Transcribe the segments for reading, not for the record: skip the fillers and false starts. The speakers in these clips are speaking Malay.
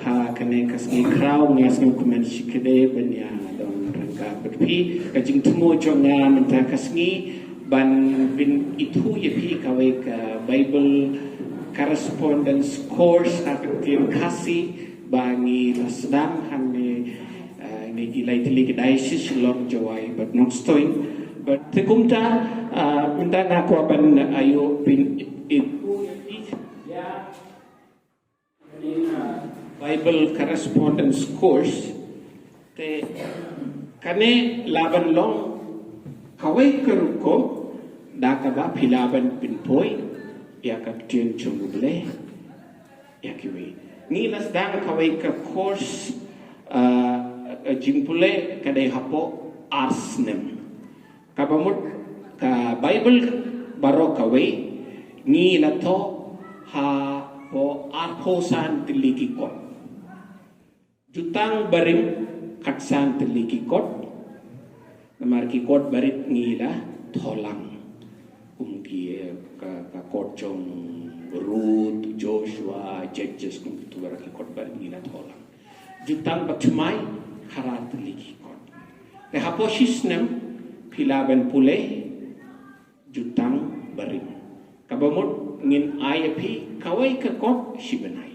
ha kane kasngi kraw ngasngi kumen shikede banya don rangka berpi kajing tumo jonga menta kasngi ban bin itu yepi kawe ka Bible correspondence course akin kasi bangi lasdam hanne ni gilai tili kedai sisilong jawai but not stoing but tekumta minta ngaku ban ayo bin itu ya Bible correspondence course te kane laban long kawai keruko dakaba pilaban pinpoy ya kapten chumule ya kiwi ni las dang kawai ka course jimpule kadai hapo arsnem kabamut ka Bible baro kawai ni lato ha po arposan tiliki kot jutang barim katsan tiliki kot namar ki kot barit ngila tholang ka kot chong Ruth Joshua Judges kum tu baraki kot barit ngila tholang jutang batmai harat tiliki kot le hapo shisnem pilaban pule jutang barim kabamut ngin ayapi kawai ke kot shibanai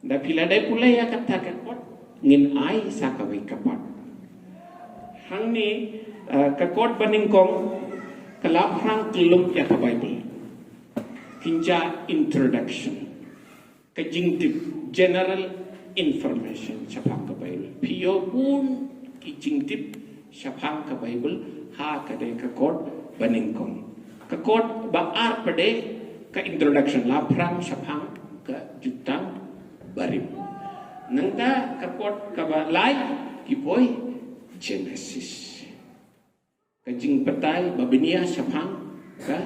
da piladai pula ya kata ke kot ngin ai sa kawai kapat hang ni ke kot baningkong kelap hang kelum ya ka Bible kinja introduction ke jingtip general information sapang ka Bible piyo pun ki jingtip sapang ka Bible ha ka de ke kot baningkong ke kot baar pade ke introduction laprang sapang ke jutang barim nangta ke kot ke balai kipoy Genesis kajing petai babinia sapang ke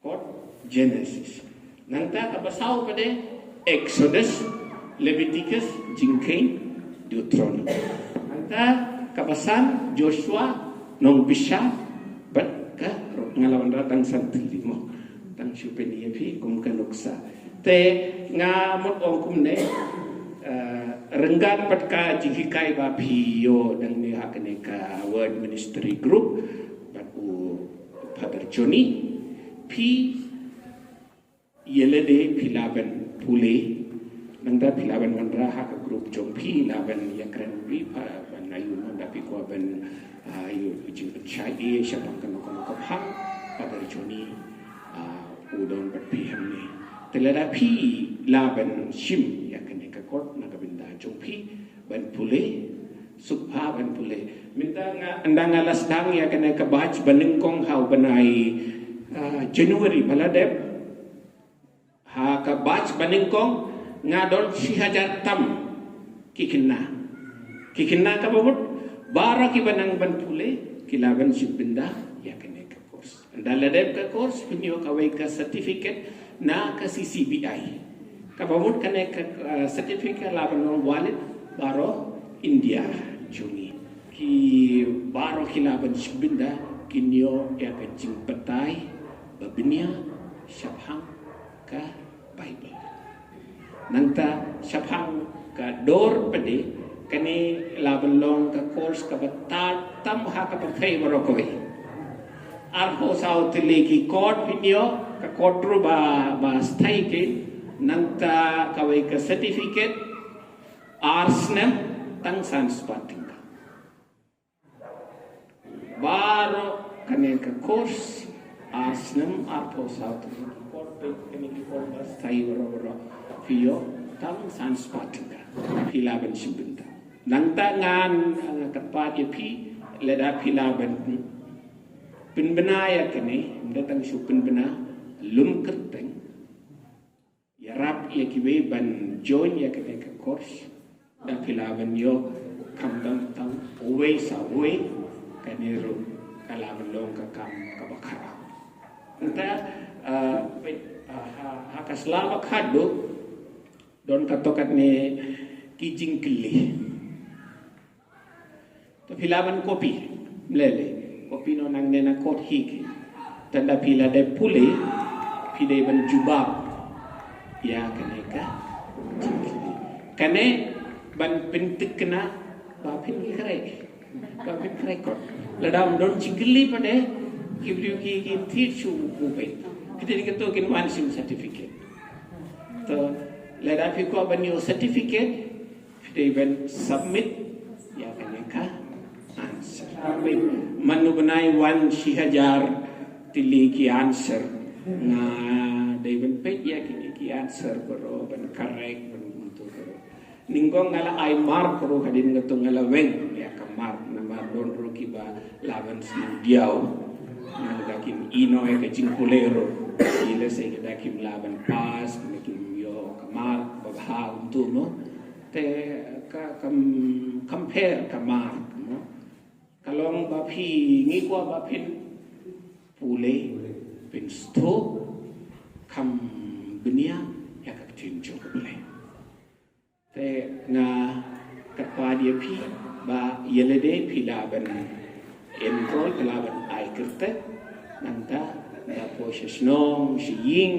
kot Genesis nangta ke basau pade Exodus Leviticus jingkain Deuteronomy nangta ke basan Joshua nong bisha bat ke ngalawan datang santili mo tang supeni pi kum kanuksa te nga mot ong kum ne renggan patka jihikai ba piyo dang ni hakane ka word ministry group bat u Father Johnny pi yelede pilaban pule nangda pilaban mandra ha ka group jong pi laban yakran wi pa banayu no dapi ko ban ayo jing chai e syabang kan ko phang Father Johnny udon berpiham ni telada pi laban shim ya kan ka kot na kabinda jong pi ban pule supha ban pule minta nga andang alas dang ya kan ka batch baningkong hau banai January baladep ha ka batch baningkong nga don 1000 tam kikinna ka babut bara ki banang ban pule kilaban shibinda ya kan daladep ka course pinyo kawai ka certificate na ka CCBI kabamut kane ka certificate laban ng wallet baro India juni ki baro kilaban shibinda kinyo ya ka jingpatay babinya syabhang ka Bible nangta syabhang ka dor pade kane laban long ka course ka batat tam ha ka pagkay marokoi arpo sao tiliki kot pinyo ka kotru ba sthai ke nangta kawai ka certificate arsnem tang sanspatinga baro kane ka course arsnem arpo sao tiliki kot pe kane ki kot ba sthai baro piyo tang sanspatinga pilaban shimbinta nangta ngan katpat yepi leda pilaban pinbena ya kene datang su pinbena lum kerteng ya rap ya kiwe ban join ya kene ke course dan pilaban yo kamdam tang owe sa owe kene ru kalaban long ka kam ka bakara enta ha kaslama khado don katokat ne kijing kili to pilaban kopi lele kopi no nang nena kot hiki tanda pila de pule pile ban jubab ya kaneka kane ban pintik kena bapin kere kot ladam don cigli pade kibru ki teachu bupe kita to kin one sim certificate to ladapi ko ban yo certificate they ban submit ya kane ka answer manu banai 1,000 tili ki answer na they ban pet ya ki answer ko ban correct ban untuk ninggong ngala ay mark ro kadin ngatong ngala weng ya ka mark na don ro ki ba laban sin diaw na dakim ino e ka jingkulero ila se ka dakim laban pas nakim yo ka mark ba ha untuk no te ka compare ka mark no kalong ba phi ngi kwa ba phin pule pin sto kam dunia ya ka tin jo ko bele te nga katwa dia pi ba yelede pi laban enroll laban ai kirte nanta da posesnom shiying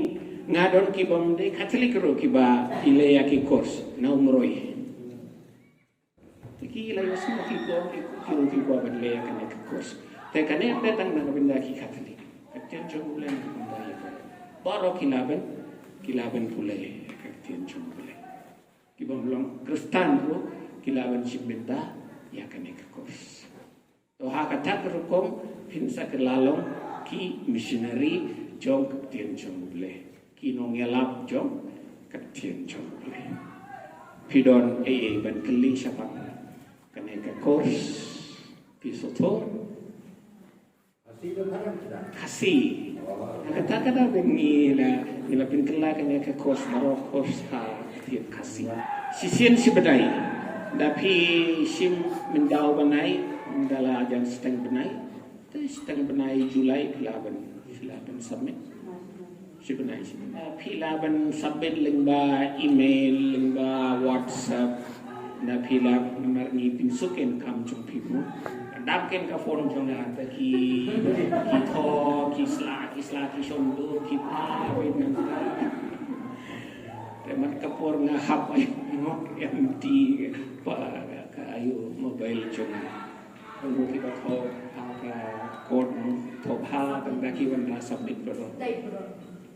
nga don ki bom de catholic ro ki ba ile ya ki course na umroi ki la yosmo ki ko ba le ya kan ki course te kan ya datang na binda ki catholic katien jomule binda ya baro ki laban pule katien jomule ki bom long kristan ro ki laban shibinda ya kan ki course to ha kata kom pinsa ke lalong ki missionary jong katien jomule kinong yalap jong katien jong bule pidon ban keli syapak kane ka course pisoto kasih kata-kata bengi la nila pinkela kane ka course maro course ha katien kasih sisien si bedai dapi sim mendau banai mendala ajan seteng benai tu seteng benai Julai filaban submit sebenarnya pilaban submit lengba email lengba WhatsApp na pilab nomor ni pinsukin kam jong pimu dapken ka phone jong na ta ki tho ki sla ki shondu ki pa win na temat kapor nga hap ay mo empty pa ka ayo mobile jong ano ki ka tho ka code tho pa tang da ki wan na submit pero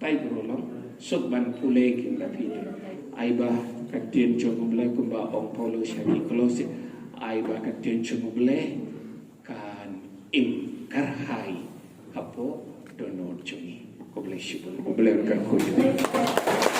tay bro lang sugban pule kin da pi ai ba katien chomble kumba ong Paulo Shani Kolose ai ba katien chomble kan im karhai hapo donor choni ko bless you ko bless ka ko